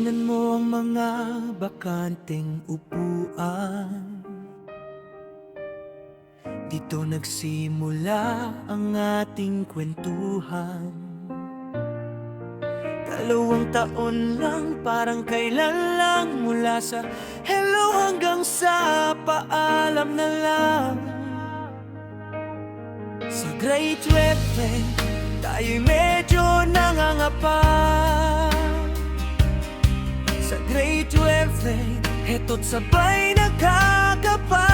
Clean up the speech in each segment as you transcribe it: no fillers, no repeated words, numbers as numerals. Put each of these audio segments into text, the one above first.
Tingnan mo ang mga bakanteng upuan. Dito nagsimula ang ating kwentuhan. 2 taon lang, parang kailan lang. Mula sa hello hanggang sa paalam na lang. Sa grade 12, tayo'y medyo nangangapa. Sa grade 12, heto't sabay nagkakapa.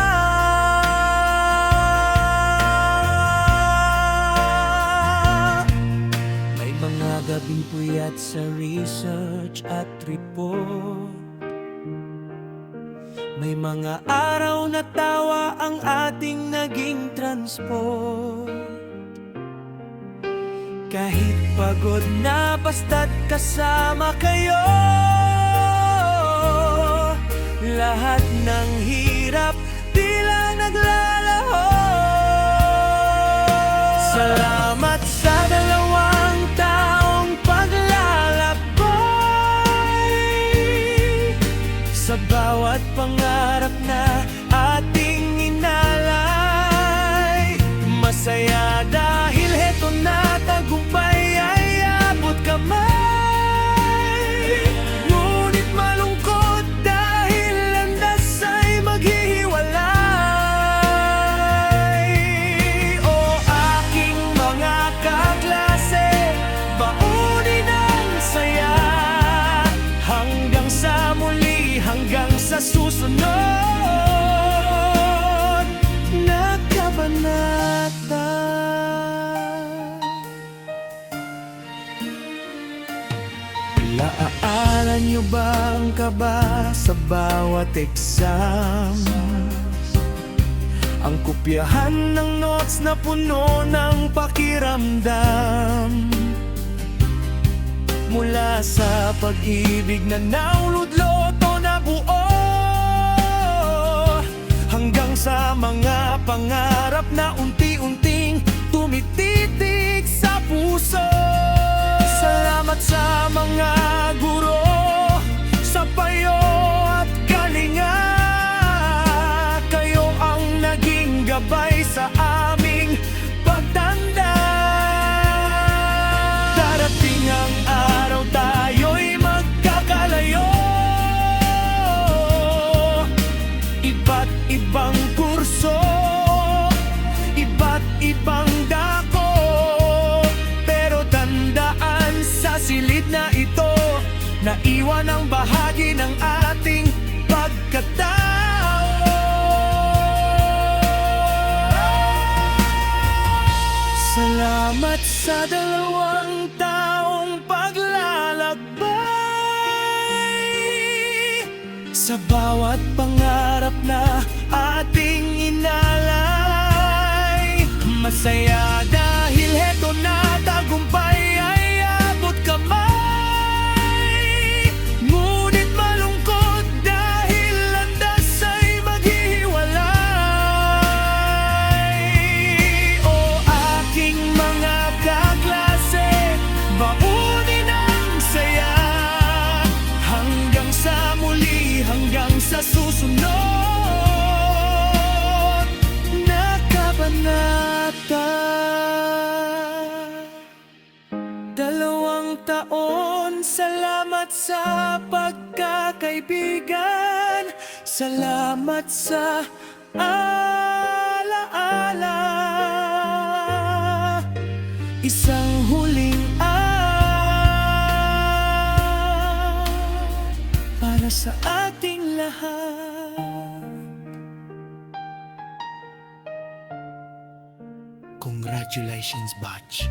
May mga gabing puyat sa research at report. May mga araw na tawa ang ating naging transport. Kahit pagod na basta't kasama kayo. Lahat ng hirap tila naglalaho. Salamat sa 2 taong paglalakbay. Sa bawat pangarap na ating inalay. Masaya dahil heto na tagumpay ay abot kamay. Ngunit malungkot dahil landas ay maghihiwalay. O aking mga kaklase, baunin ang saya. Hanggang sa muli, hanggang sa susunod na kabanata. Naaaral niyo ba ang kaba sa bawat exam? Ang kopyahan ng notes na puno ng pakiramdam. Mula sa pag-ibig na nauludloto na buo, hanggang sa mga pangarap na unti-unting tumititig sa puso. Salamat sa mga guro, sa payo at kalinga. Kayo ang naging gabay sa aming pagtanda. Darating ang araw tayo'y magkakalayo. Iba't ibang kurso, iba't ibang dako. Pero tandaan sa silid na ito, naiwan ang bahagi ng ating pagkatao. Salamat sa 2 taong paglalakbay. Sa bawat pangarap na ating inalay. Masaya dahil heto na tagumpay ay abot kamay. Ngunit malungkot dahil landas ay maghihiwalay. O aking mga kaklase, baunin ang saya. Hanggang sa muli, hanggang sa susunod na kabanata. 2 taon, salamat sa pagkakaibigan. Salamat sa alaala. Isang huling para sa ating lahat. Congratulations, batch.